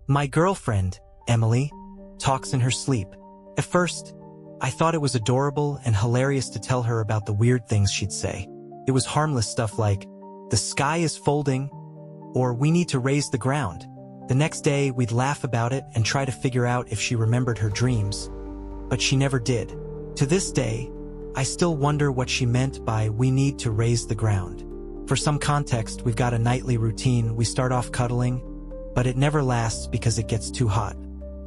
My girlfriend, Emily, talks in her sleep. At first, I thought it was adorable and hilarious to tell her about the weird things she'd say. It was harmless stuff like, "The sky is folding," or "We need to raise the ground." The next day, we'd laugh about it and try to figure out if she remembered her dreams. But she never did. To this day, I still wonder what she meant by "we need to raise the ground." For some context, we've got a nightly routine. We start off cuddling, but it never lasts because it gets too hot.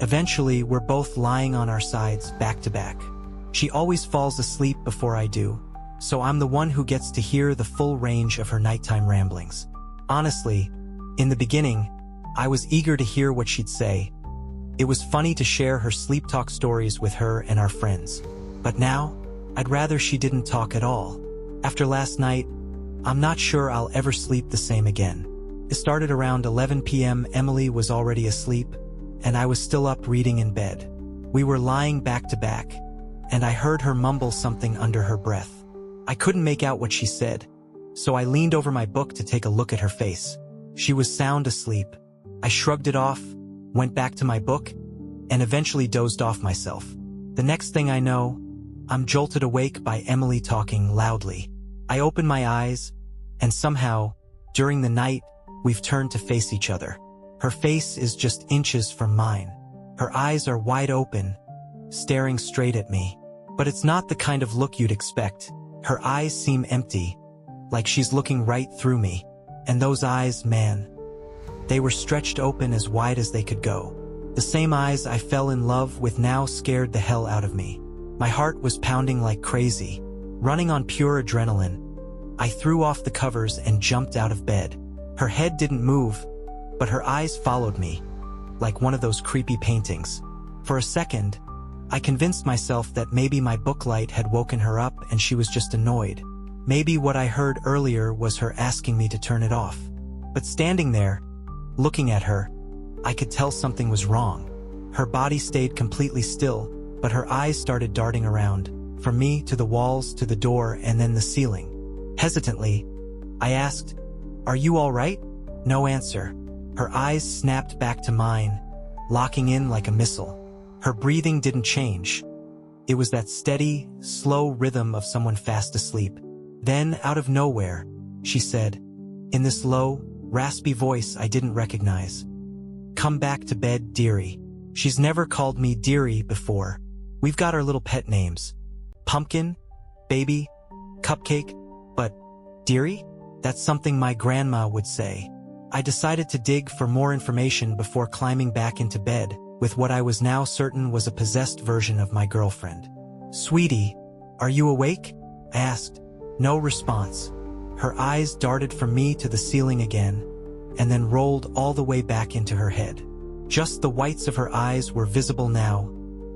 Eventually, we're both lying on our sides, back to back. She always falls asleep before I do, so I'm the one who gets to hear the full range of her nighttime ramblings. Honestly, in the beginning, I was eager to hear what she'd say. It was funny to share her sleep talk stories with her and our friends. But now, I'd rather she didn't talk at all. After last night, I'm not sure I'll ever sleep the same again. It started around 11 p.m. Emily was already asleep, and I was still up reading in bed. We were lying back to back, and I heard her mumble something under her breath. I couldn't make out what she said, so I leaned over my book to take a look at her face. She was sound asleep. I shrugged it off, went back to my book, and eventually dozed off myself. The next thing I know, I'm jolted awake by Emily talking loudly. I open my eyes, and somehow, during the night, we've turned to face each other. Her face is just inches from mine. Her eyes are wide open, staring straight at me. But it's not the kind of look you'd expect. Her eyes seem empty, like she's looking right through me. And those eyes, man, they were stretched open as wide as they could go. The same eyes I fell in love with now scared the hell out of me. My heart was pounding like crazy, running on pure adrenaline. I threw off the covers and jumped out of bed. Her head didn't move, but her eyes followed me, like one of those creepy paintings. For a second, I convinced myself that maybe my book light had woken her up and she was just annoyed. Maybe what I heard earlier was her asking me to turn it off. But standing there, looking at her, I could tell something was wrong. Her body stayed completely still, but her eyes started darting around, from me to the walls to the door and then the ceiling. Hesitantly, I asked, "Are you all right?" No answer. Her eyes snapped back to mine, locking in like a missile. Her breathing didn't change. It was that steady, slow rhythm of someone fast asleep. Then, out of nowhere, she said, in this low, raspy voice I didn't recognize, "Come back to bed, dearie." She's never called me dearie before. We've got our little pet names. Pumpkin, Baby, Cupcake, but dearie? That's something my grandma would say. I decided to dig for more information before climbing back into bed with what I was now certain was a possessed version of my girlfriend. "Sweetie, are you awake?" I asked. No response. Her eyes darted from me to the ceiling again, and then rolled all the way back into her head. Just the whites of her eyes were visible now,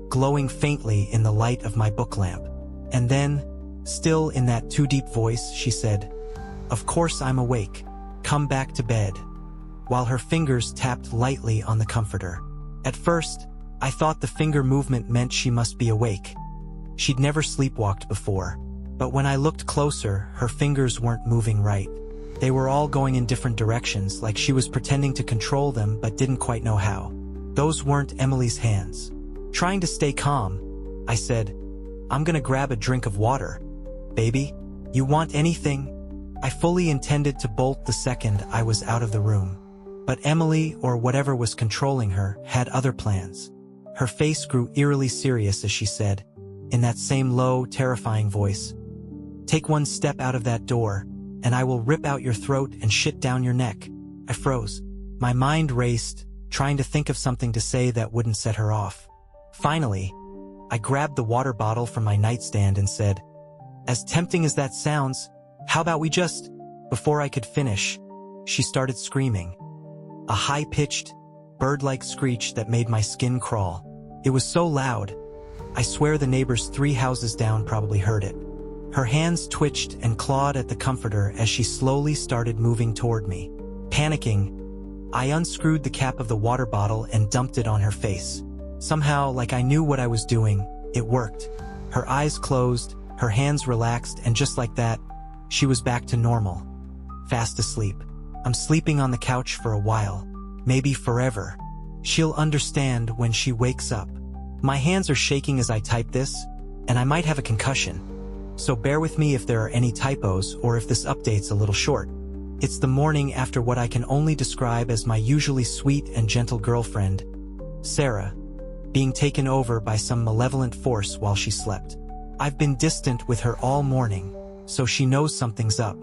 glowing faintly in the light of my book lamp. And then, still in that too-deep voice, she said, "Of course I'm awake. Come back to bed," while her fingers tapped lightly on the comforter. At first, I thought the finger movement meant she must be awake. She'd never sleepwalked before, but when I looked closer, her fingers weren't moving right. They were all going in different directions, like she was pretending to control them but didn't quite know how. Those weren't Emily's hands. Trying to stay calm, I said, "I'm gonna grab a drink of water. Baby, you want anything?" I fully intended to bolt the second I was out of the room. But Emily, or whatever was controlling her, had other plans. Her face grew eerily serious as she said, in that same low, terrifying voice, "Take one step out of that door, and I will rip out your throat and shit down your neck." I froze. My mind raced, trying to think of something to say that wouldn't set her off. Finally, I grabbed the water bottle from my nightstand and said, "As tempting as that sounds, how about we just..." Before I could finish, she started screaming. A high-pitched, bird-like screech that made my skin crawl. It was so loud, I swear the neighbors 3 houses down probably heard it. Her hands twitched and clawed at the comforter as she slowly started moving toward me. Panicking, I unscrewed the cap of the water bottle and dumped it on her face. Somehow, like I knew what I was doing, it worked. Her eyes closed, her hands relaxed, and just like that, she was back to normal. Fast asleep. I'm sleeping on the couch for a while, maybe forever. She'll understand when she wakes up. My hands are shaking as I type this, and I might have a concussion. So bear with me if there are any typos or if this update's a little short. It's the morning after what I can only describe as my usually sweet and gentle girlfriend, Sarah, being taken over by some malevolent force while she slept. I've been distant with her all morning, so she knows something's up.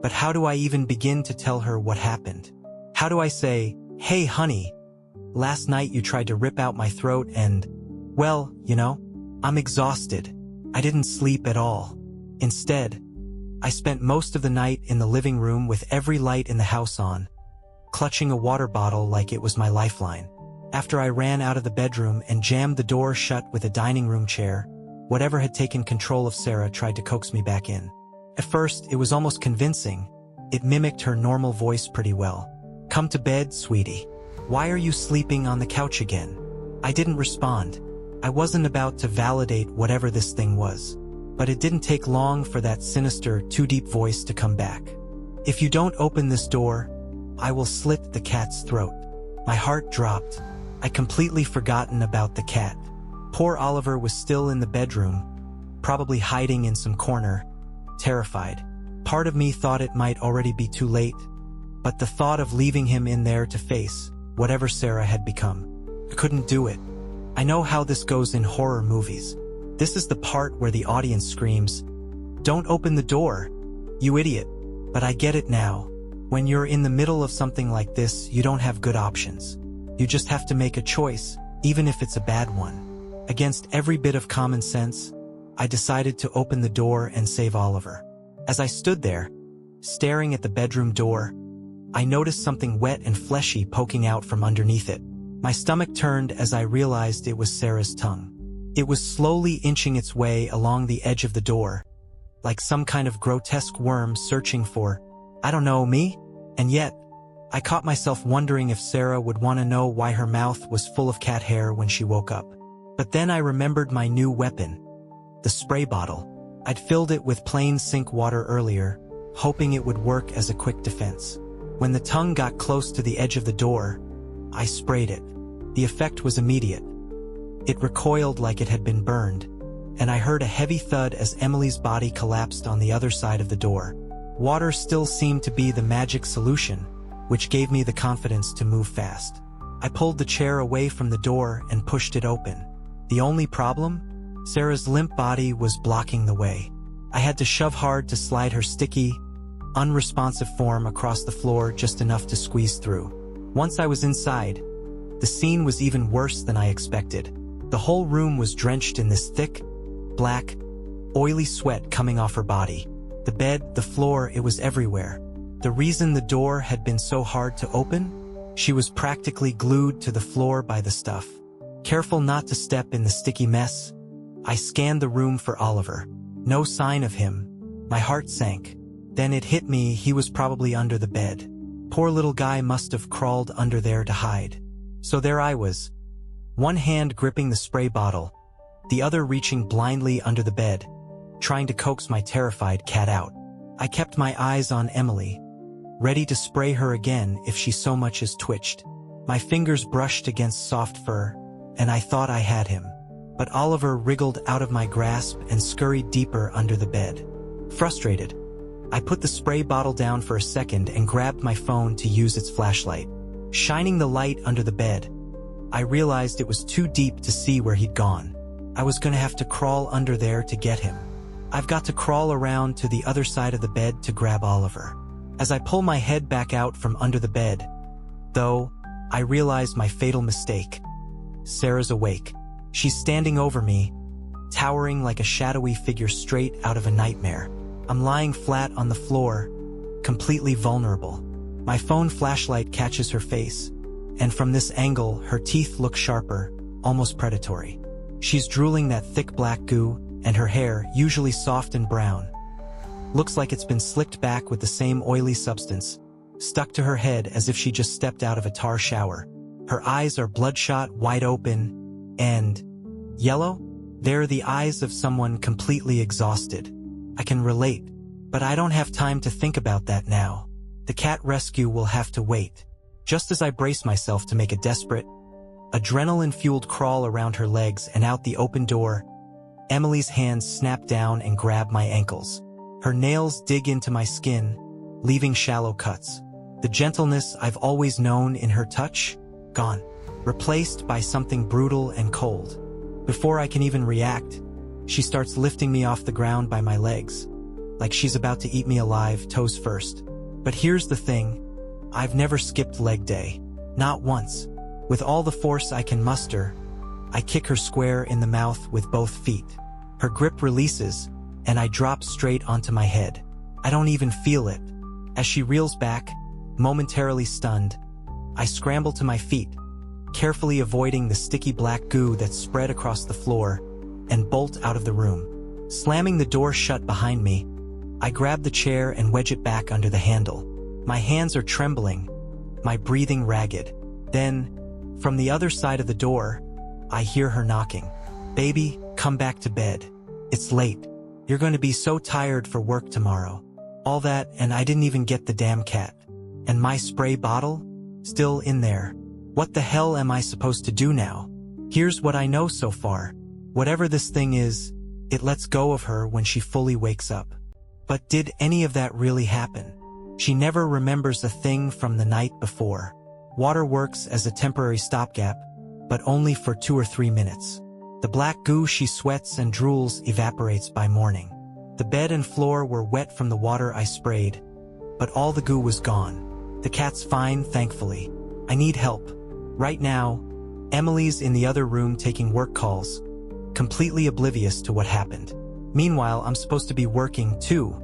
But how do I even begin to tell her what happened? How do I say, "Hey honey, last night you tried to rip out my throat and, well, I'm exhausted. I didn't sleep at all. Instead, I spent most of the night in the living room with every light in the house on, clutching a water bottle like it was my lifeline. After I ran out of the bedroom and jammed the door shut with a dining room chair, whatever had taken control of Sarah tried to coax me back in. At first, it was almost convincing. It mimicked her normal voice pretty well. "Come to bed, sweetie. Why are you sleeping on the couch again?" I didn't respond. I wasn't about to validate whatever this thing was. But it didn't take long for that sinister, too-deep voice to come back. "If you don't open this door, I will slit the cat's throat." My heart dropped. I'd completely forgotten about the cat. Poor Oliver was still in the bedroom, probably hiding in some corner, terrified. Part of me thought it might already be too late, but the thought of leaving him in there to face whatever Sarah had become, I couldn't do it. I know how this goes in horror movies. This is the part where the audience screams, "Don't open the door, you idiot." But I get it now. When you're in the middle of something like this, you don't have good options. You just have to make a choice, even if it's a bad one. Against every bit of common sense, I decided to open the door and save Oliver. As I stood there, staring at the bedroom door, I noticed something wet and fleshy poking out from underneath it. My stomach turned as I realized it was Sarah's tongue. It was slowly inching its way along the edge of the door, like some kind of grotesque worm searching for, I don't know, me? And yet, I caught myself wondering if Sarah would want to know why her mouth was full of cat hair when she woke up. But then I remembered my new weapon, the spray bottle. I'd filled it with plain sink water earlier, hoping it would work as a quick defense. When the tongue got close to the edge of the door, I sprayed it. The effect was immediate. It recoiled like it had been burned, and I heard a heavy thud as Emily's body collapsed on the other side of the door. Water still seemed to be the magic solution, which gave me the confidence to move fast. I pulled the chair away from the door and pushed it open. The only problem? Sarah's limp body was blocking the way. I had to shove hard to slide her sticky, unresponsive form across the floor just enough to squeeze through. Once I was inside, the scene was even worse than I expected. The whole room was drenched in this thick, black, oily sweat coming off her body. The bed, the floor, it was everywhere. The reason the door had been so hard to open? She was practically glued to the floor by the stuff. Careful not to step in the sticky mess, I scanned the room for Oliver. No sign of him. My heart sank. Then it hit me, he was probably under the bed. Poor little guy must have crawled under there to hide. So there I was, one hand gripping the spray bottle, the other reaching blindly under the bed, trying to coax my terrified cat out. I kept my eyes on Emily, ready to spray her again if she so much as twitched. My fingers brushed against soft fur, and I thought I had him. But Oliver wriggled out of my grasp and scurried deeper under the bed. Frustrated, I put the spray bottle down for a second and grabbed my phone to use its flashlight. Shining the light under the bed, I realized it was too deep to see where he'd gone. I was gonna have to crawl under there to get him. I've got to crawl around to the other side of the bed to grab Oliver. As I pull my head back out from under the bed, though, I realize my fatal mistake. Sarah's awake. She's standing over me, towering like a shadowy figure straight out of a nightmare. I'm lying flat on the floor, completely vulnerable. My phone flashlight catches her face, and from this angle, her teeth look sharper, almost predatory. She's drooling that thick black goo, and her hair, usually soft and brown, looks like it's been slicked back with the same oily substance, stuck to her head as if she just stepped out of a tar shower. Her eyes are bloodshot, wide open, and yellow? They're the eyes of someone completely exhausted. I can relate, but I don't have time to think about that now. The cat rescue will have to wait. Just as I brace myself to make a desperate, Adrenaline-fueled crawl around her legs and out the open door. Emily's hands snap down and grab my ankles. Her nails dig into my skin, leaving shallow cuts. The gentleness I've always known in her touch, gone, replaced by something brutal and cold. Before I can even react, she starts lifting me off the ground by my legs, like she's about to eat me alive, toes first. But here's the thing, I've never skipped leg day. Not once. With all the force I can muster, I kick her square in the mouth with both feet. Her grip releases, and I drop straight onto my head. I don't even feel it. As she reels back, momentarily stunned, I scramble to my feet, carefully avoiding the sticky black goo that spread across the floor, and bolt out of the room. Slamming the door shut behind me, I grab the chair and wedge it back under the handle. My hands are trembling, my breathing ragged. Then, from the other side of the door, I hear her knocking. "Baby, come back to bed. It's late. You're going to be so tired for work tomorrow." All that, and I didn't even get the damn cat. And my spray bottle? Still in there. What the hell am I supposed to do now? Here's what I know so far. Whatever this thing is, it lets go of her when she fully wakes up. But did any of that really happen? She never remembers a thing from the night before. Water works as a temporary stopgap, but only for 2 or 3 minutes. The black goo she sweats and drools evaporates by morning. The bed and floor were wet from the water I sprayed, but all the goo was gone. The cat's fine, thankfully. I need help. Right now, Emily's in the other room taking work calls, completely oblivious to what happened. Meanwhile, I'm supposed to be working too,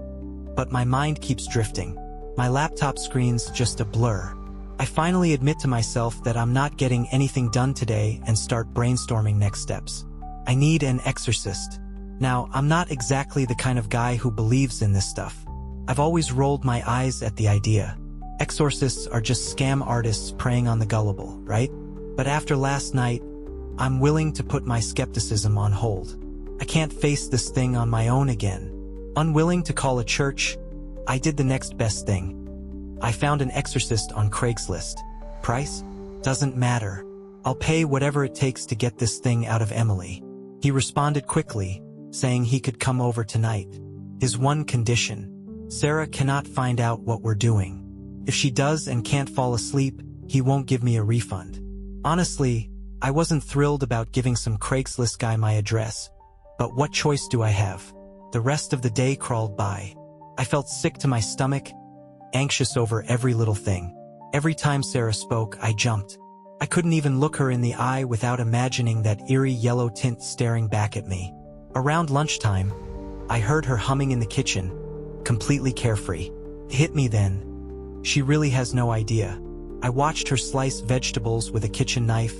but my mind keeps drifting. My laptop screen's just a blur. I finally admit to myself that I'm not getting anything done today and start brainstorming next steps. I need an exorcist. Now, I'm not exactly the kind of guy who believes in this stuff. I've always rolled my eyes at the idea. Exorcists are just scam artists preying on the gullible, right? But after last night, I'm willing to put my skepticism on hold. I can't face this thing on my own again. Unwilling to call a church, I did the next best thing. I found an exorcist on Craigslist. Price? Doesn't matter. I'll pay whatever it takes to get this thing out of Emily. He responded quickly, saying he could come over tonight. His one condition: Sarah cannot find out what we're doing. If she does and can't fall asleep, he won't give me a refund. Honestly, I wasn't thrilled about giving some Craigslist guy my address, but what choice do I have? The rest of the day crawled by. I felt sick to my stomach, anxious over every little thing. Every time Sarah spoke, I jumped. I couldn't even look her in the eye without imagining that eerie yellow tint staring back at me. Around lunchtime, I heard her humming in the kitchen, completely carefree. It hit me then. She really has no idea. I watched her slice vegetables with a kitchen knife,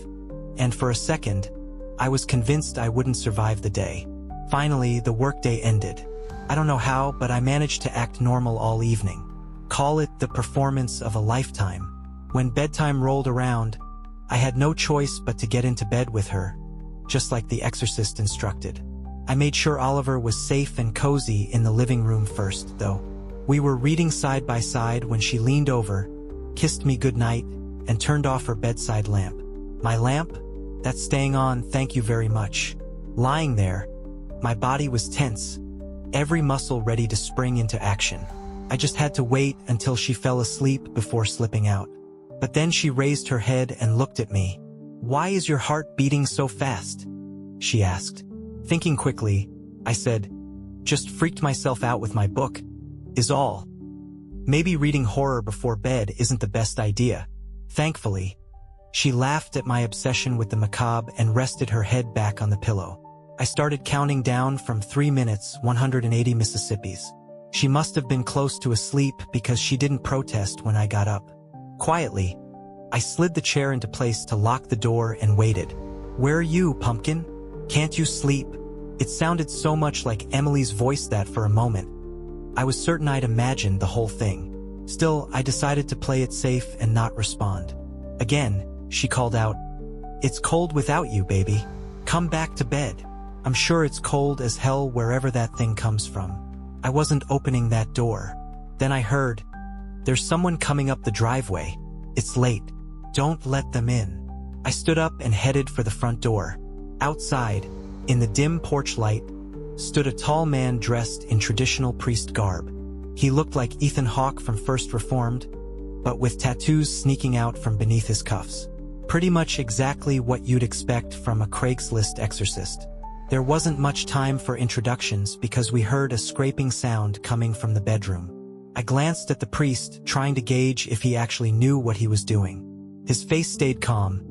and for a second, I was convinced I wouldn't survive the day. Finally, the workday ended. I don't know how, but I managed to act normal all evening. Call it the performance of a lifetime. When bedtime rolled around, I had no choice but to get into bed with her, just like the exorcist instructed. I made sure Oliver was safe and cozy in the living room first, though. We were reading side by side when she leaned over, kissed me goodnight, and turned off her bedside lamp. My lamp? That's staying on, thank you very much. Lying there, my body was tense, every muscle ready to spring into action. I just had to wait until she fell asleep before slipping out. But then she raised her head and looked at me. "Why is your heart beating so fast?" she asked. Thinking quickly, I said, "Just freaked myself out with my book, is all. Maybe reading horror before bed isn't the best idea." Thankfully, she laughed at my obsession with the macabre and rested her head back on the pillow. I started counting down from 3 minutes, 180 Mississippis. She must have been close to asleep because she didn't protest when I got up. Quietly, I slid the chair into place to lock the door and waited. "Where are you, pumpkin? Can't you sleep?" It sounded so much like Emily's voice that for a moment, I was certain I'd imagined the whole thing. Still, I decided to play it safe and not respond. Again, she called out, "It's cold without you, baby. Come back to bed. I'm sure it's cold as hell wherever that thing comes from." I wasn't opening that door. Then I heard, "There's someone coming up the driveway. It's late. Don't let them in." I stood up and headed for the front door. Outside, in the dim porch light, stood a tall man dressed in traditional priest garb. He looked like Ethan Hawke from First Reformed, but with tattoos sneaking out from beneath his cuffs. Pretty much exactly what you'd expect from a Craigslist exorcist. There wasn't much time for introductions because we heard a scraping sound coming from the bedroom. I glanced at the priest, trying to gauge if he actually knew what he was doing. His face stayed calm,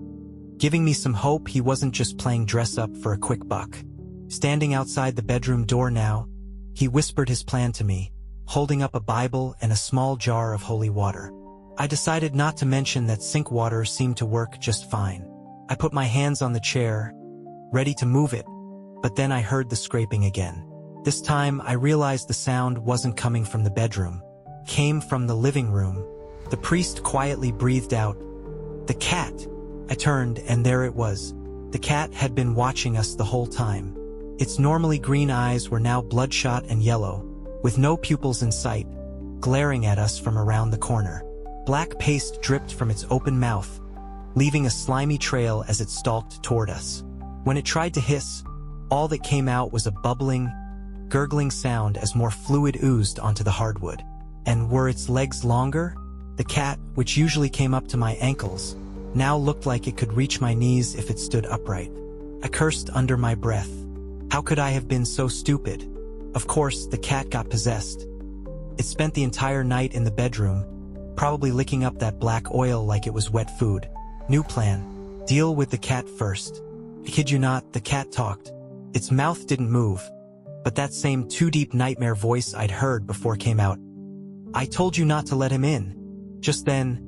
giving me some hope he wasn't just playing dress-up for a quick buck. Standing outside the bedroom door now, he whispered his plan to me, holding up a Bible and a small jar of holy water. I decided not to mention that sink water seemed to work just fine. I put my hands on the chair, ready to move it, but then I heard the scraping again. This time, I realized the sound wasn't coming from the bedroom. It came from the living room. The priest quietly breathed out, "The cat." I turned, and there it was. The cat had been watching us the whole time. Its normally green eyes were now bloodshot and yellow, with no pupils in sight, glaring at us from around the corner. Black paste dripped from its open mouth, leaving a slimy trail as it stalked toward us. When it tried to hiss, all that came out was a bubbling, gurgling sound as more fluid oozed onto the hardwood. And were its legs longer? The cat, which usually came up to my ankles, now looked like it could reach my knees if it stood upright. I cursed under my breath. How could I have been so stupid? Of course, the cat got possessed. It spent the entire night in the bedroom, probably licking up that black oil like it was wet food. New plan. Deal with the cat first. I kid you not, the cat talked. Its mouth didn't move, but that same too-deep nightmare voice I'd heard before came out. "I told you not to let him in." Just then,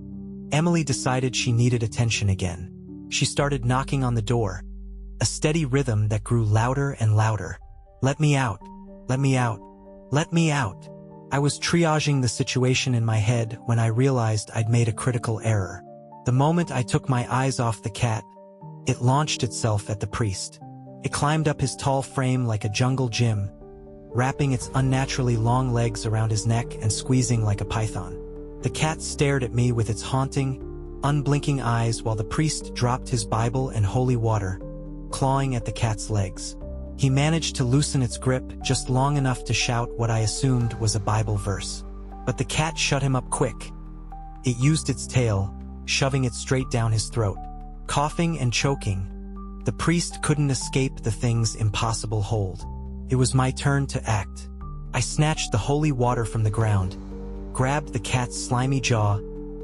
Emily decided she needed attention again. She started knocking on the door, a steady rhythm that grew louder and louder. "Let me out. Let me out. Let me out." I was triaging the situation in my head when I realized I'd made a critical error. The moment I took my eyes off the cat, it launched itself at the priest. It climbed up his tall frame like a jungle gym, wrapping its unnaturally long legs around his neck and squeezing like a python. The cat stared at me with its haunting, unblinking eyes while the priest dropped his Bible and holy water, clawing at the cat's legs. He managed to loosen its grip just long enough to shout what I assumed was a Bible verse. But the cat shut him up quick. It used its tail, shoving it straight down his throat. Coughing and choking, the priest couldn't escape the thing's impossible hold. It was my turn to act. I snatched the holy water from the ground, grabbed the cat's slimy jaw,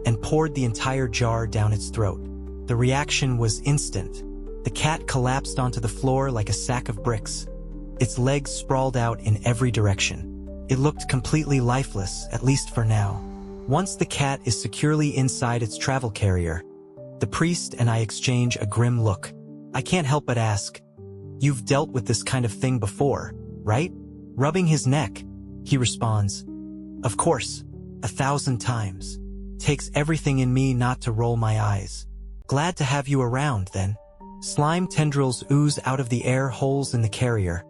and poured the entire jar down its throat. The reaction was instant. The cat collapsed onto the floor like a sack of bricks. Its legs sprawled out in every direction. It looked completely lifeless, at least for now. Once the cat is securely inside its travel carrier, the priest and I exchange a grim look. I can't help but ask, "You've dealt with this kind of thing before, right?" Rubbing his neck, he responds, "Of course, 1,000 times. Takes everything in me not to roll my eyes. Glad to have you around, then." Slime tendrils ooze out of the air holes in the carrier,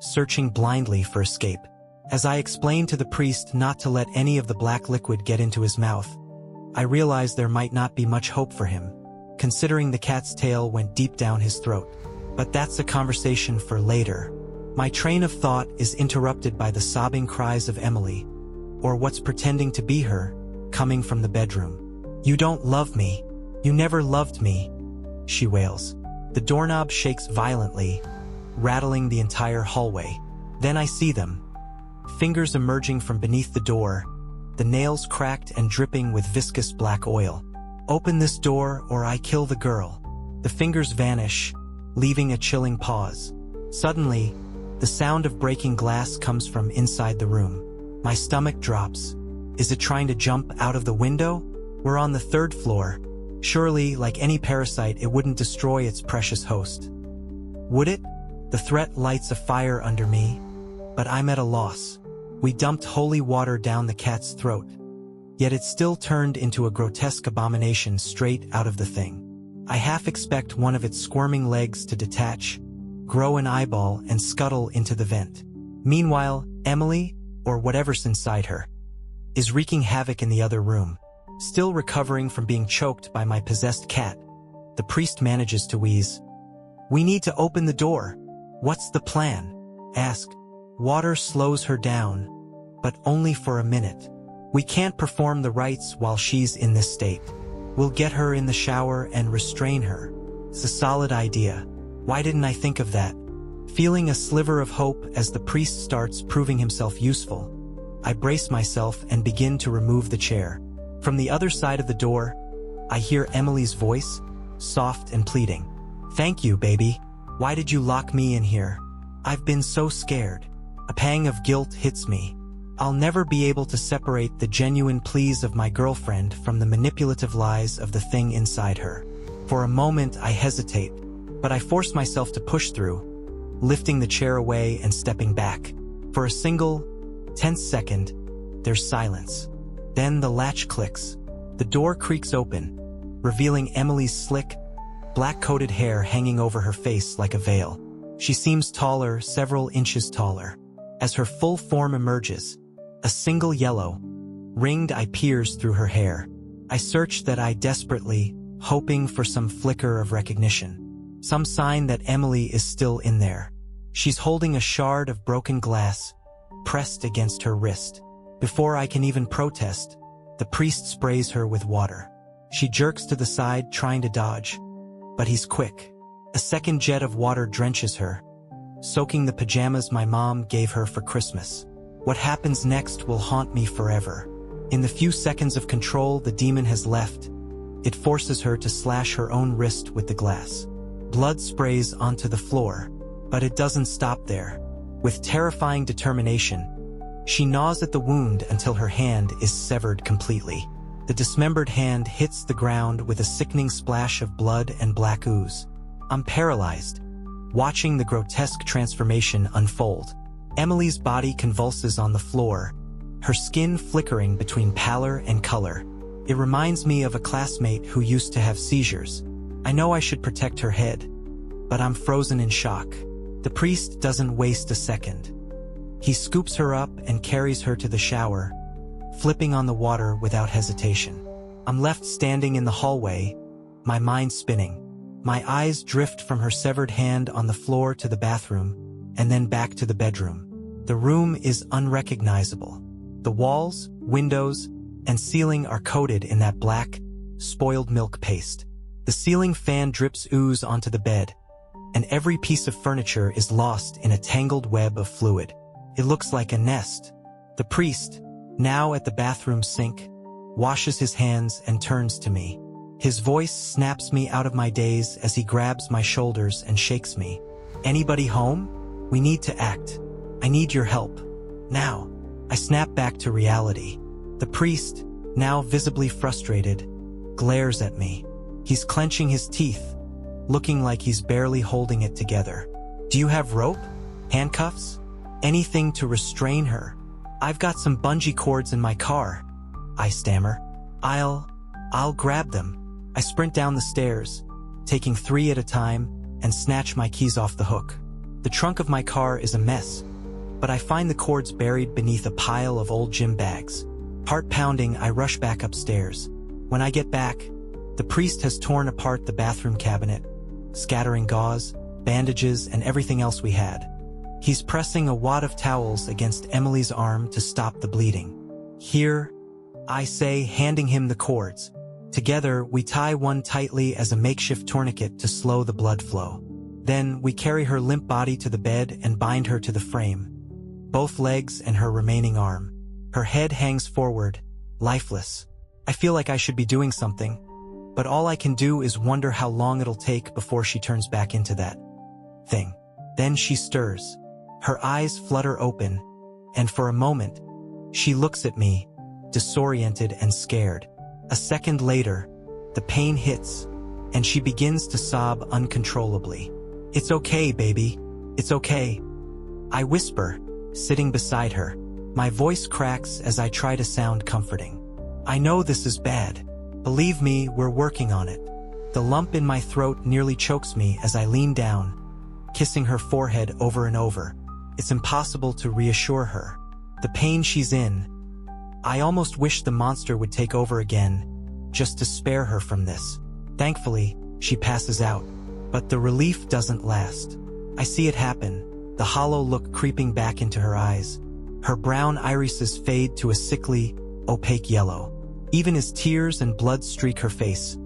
searching blindly for escape. As I explained to the priest not to let any of the black liquid get into his mouth, I realized there might not be much hope for him, considering the cat's tail went deep down his throat. But that's a conversation for later. My train of thought is interrupted by the sobbing cries of Emily, or what's pretending to be her, coming from the bedroom. "You don't love me. You never loved me," she wails. The doorknob shakes violently, rattling the entire hallway. Then I see them. Fingers emerging from beneath the door, the nails cracked and dripping with viscous black oil. "Open this door or I kill the girl." The fingers vanish, leaving a chilling pause. Suddenly, the sound of breaking glass comes from inside the room. My stomach drops. Is it trying to jump out of the window? We're on the 3rd floor. Surely, like any parasite, it wouldn't destroy its precious host. Would it? The threat lights a fire under me, but I'm at a loss. We dumped holy water down the cat's throat, yet it still turned into a grotesque abomination straight out of the thing. I half expect one of its squirming legs to detach, grow an eyeball, and scuttle into the vent. Meanwhile, Emily, or whatever's inside her, is wreaking havoc in the other room. Still recovering from being choked by my possessed cat, The priest manages to wheeze. "We need to open the door. What's the plan?" Ask. Water slows her down, but only for a minute. "We can't perform the rites while she's in this state. We'll get her in the shower and restrain her." It's a solid idea. Why didn't I think of that? Feeling a sliver of hope as the priest starts proving himself useful, I brace myself and begin to remove the chair. From the other side of the door, I hear Emily's voice, soft and pleading. "Thank you, baby. Why did you lock me in here? I've been so scared." A pang of guilt hits me. I'll never be able to separate the genuine pleas of my girlfriend from the manipulative lies of the thing inside her. For a moment I hesitate, but I force myself to push through, lifting the chair away and stepping back. For a single, tense second, there's silence. Then the latch clicks. The door creaks open, revealing Emily's slick, black-coated hair hanging over her face like a veil. She seems taller, several inches taller. As her full form emerges, a single yellow, ringed eye peers through her hair. I search that eye desperately, hoping for some flicker of recognition. Some sign that Emily is still in there. She's holding a shard of broken glass, pressed against her wrist. Before I can even protest, the priest sprays her with water. She jerks to the side, trying to dodge, but he's quick. A second jet of water drenches her, soaking the pajamas my mom gave her for Christmas. What happens next will haunt me forever. In the few seconds of control the demon has left, it forces her to slash her own wrist with the glass. Blood sprays onto the floor, but it doesn't stop there. With terrifying determination, she gnaws at the wound until her hand is severed completely. The dismembered hand hits the ground with a sickening splash of blood and black ooze. I'm paralyzed, watching the grotesque transformation unfold. Emily's body convulses on the floor, her skin flickering between pallor and color. It reminds me of a classmate who used to have seizures. I know I should protect her head, but I'm frozen in shock. The priest doesn't waste a second. He scoops her up and carries her to the shower, flipping on the water without hesitation. I'm left standing in the hallway, my mind spinning. My eyes drift from her severed hand on the floor to the bathroom, and then back to the bedroom. The room is unrecognizable. The walls, windows, and ceiling are coated in that black, spoiled milk paste. The ceiling fan drips ooze onto the bed, and every piece of furniture is lost in a tangled web of fluid. It looks like a nest. The priest, now at the bathroom sink, washes his hands and turns to me. His voice snaps me out of my daze as he grabs my shoulders and shakes me. "Anybody home? We need to act. I need your help. Now." I snap back to reality. The priest, now visibly frustrated, glares at me. He's clenching his teeth, looking like he's barely holding it together. "Do you have rope? Handcuffs? Anything to restrain her?" "I've got some bungee cords in my car," I stammer. I'll grab them." I sprint down the stairs, taking 3 at a time, and snatch my keys off the hook. The trunk of my car is a mess, but I find the cords buried beneath a pile of old gym bags. Heart pounding, I rush back upstairs. When I get back, the priest has torn apart the bathroom cabinet, scattering gauze, bandages, and everything else we had. He's pressing a wad of towels against Emily's arm to stop the bleeding. "Here," I say, handing him the cords. Together, we tie one tightly as a makeshift tourniquet to slow the blood flow. Then, we carry her limp body to the bed and bind her to the frame, both legs and her remaining arm. Her head hangs forward, lifeless. I feel like I should be doing something, but all I can do is wonder how long it'll take before she turns back into that thing. Then she stirs. Her eyes flutter open, and for a moment, she looks at me, disoriented and scared. A second later, the pain hits, and she begins to sob uncontrollably. "It's okay, baby. It's okay," I whisper, sitting beside her. My voice cracks as I try to sound comforting. "I know this is bad. Believe me, we're working on it." The lump in my throat nearly chokes me as I lean down, kissing her forehead over and over. It's impossible to reassure her. The pain she's in, I almost wish the monster would take over again, just to spare her from this. Thankfully, She passes out. But the relief doesn't last. I see it happen, the hollow look creeping back into her eyes. Her brown irises fade to a sickly, opaque yellow. Even as tears and blood streak her face,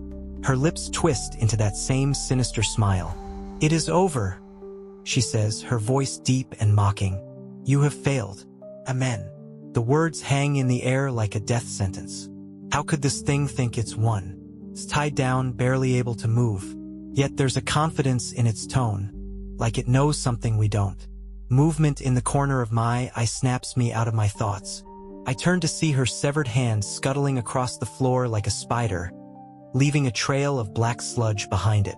her lips twist into that same sinister smile. "It is over," she says, her voice deep and mocking. "You have failed. Amen." The words hang in the air like a death sentence. How could this thing think it's won? It's tied down, barely able to move. Yet there's a confidence in its tone, like it knows something we don't. Movement in the corner of my eye snaps me out of my thoughts. I turn to see her severed hand scuttling across the floor like a spider, leaving a trail of black sludge behind it.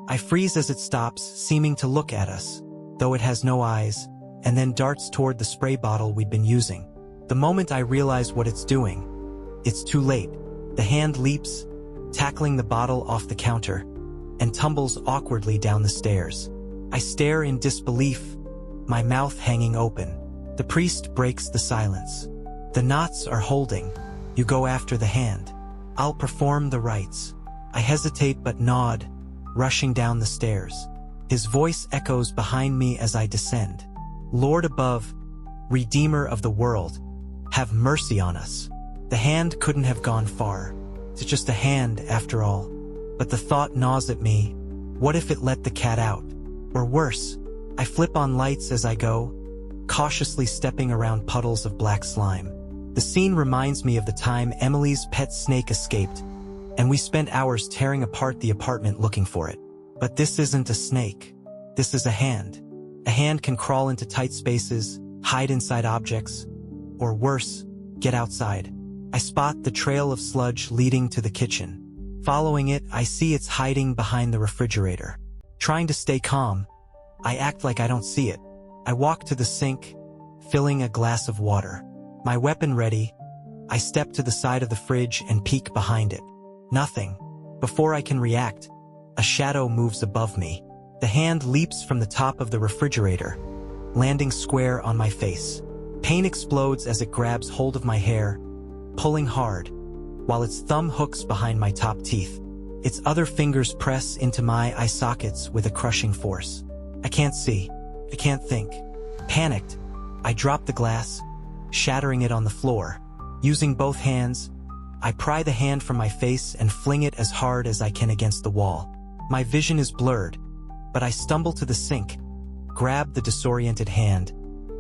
I freeze as it stops, seeming to look at us, though it has no eyes, and then darts toward the spray bottle we'd been using. The moment I realize what it's doing, it's too late. The hand leaps, tackling the bottle off the counter, and tumbles awkwardly down the stairs. I stare in disbelief, my mouth hanging open. The priest breaks the silence. "The knots are holding. You go after the hand. I'll perform the rites." I hesitate but nod, rushing down the stairs. His voice echoes behind me as I descend. "Lord above, Redeemer of the world, have mercy on us." The hand couldn't have gone far. It's just a hand, after all. But the thought gnaws at me. What if it let the cat out? Or worse, I flip on lights as I go, cautiously stepping around puddles of black slime. The scene reminds me of the time Emily's pet snake escaped, and we spent hours tearing apart the apartment looking for it. But this isn't a snake. This is a hand. A hand can crawl into tight spaces, hide inside objects, or worse, get outside. I spot the trail of sludge leading to the kitchen. Following it, I see it's hiding behind the refrigerator. Trying to stay calm, I act like I don't see it. I walk to the sink, filling a glass of water. My weapon ready, I step to the side of the fridge and peek behind it. Nothing. Before I can react, a shadow moves above me. The hand leaps from the top of the refrigerator, landing square on my face. Pain explodes as it grabs hold of my hair, pulling hard, while its thumb hooks behind my top teeth. Its other fingers press into my eye sockets with a crushing force. I can't see. I can't think. Panicked, I drop the glass, shattering it on the floor. Using both hands, I pry the hand from my face and fling it as hard as I can against the wall. My vision is blurred, but I stumble to the sink, grab the disoriented hand,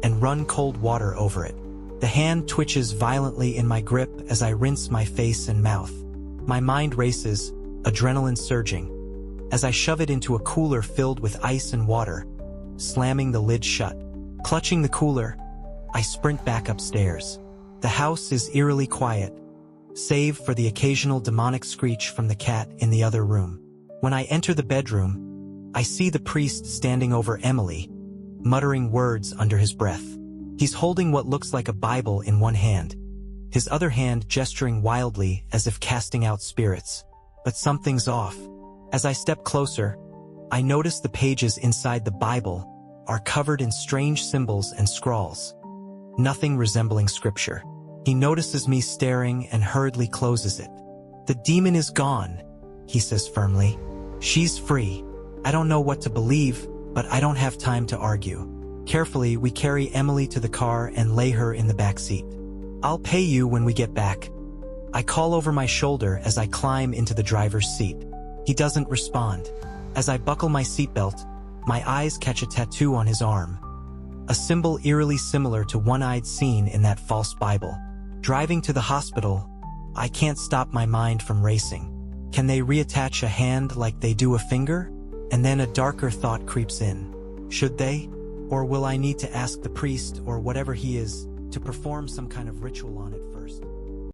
and run cold water over it. The hand twitches violently in my grip as I rinse my face and mouth. My mind races, adrenaline surging, as I shove it into a cooler filled with ice and water, slamming the lid shut. Clutching the cooler, I sprint back upstairs. The house is eerily quiet, save for the occasional demonic screech from the cat in the other room. When I enter the bedroom, I see the priest standing over Emily, muttering words under his breath. He's holding what looks like a Bible in one hand, his other hand gesturing wildly as if casting out spirits. But something's off. As I step closer, I notice the pages inside the Bible are covered in strange symbols and scrawls, nothing resembling scripture. He notices me staring and hurriedly closes it. "The demon is gone," he says firmly. "She's free." I don't know what to believe, but I don't have time to argue. Carefully, we carry Emily to the car and lay her in the back seat. "I'll pay you when we get back." I call over my shoulder as I climb into the driver's seat. He doesn't respond. As I buckle my seatbelt, my eyes catch a tattoo on his arm, a symbol eerily similar to one I'd seen in that false Bible. Driving to the hospital, I can't stop my mind from racing. Can they reattach a hand like they do a finger? And then a darker thought creeps in. Should they? Or will I need to ask the priest, or whatever he is, to perform some kind of ritual on it first?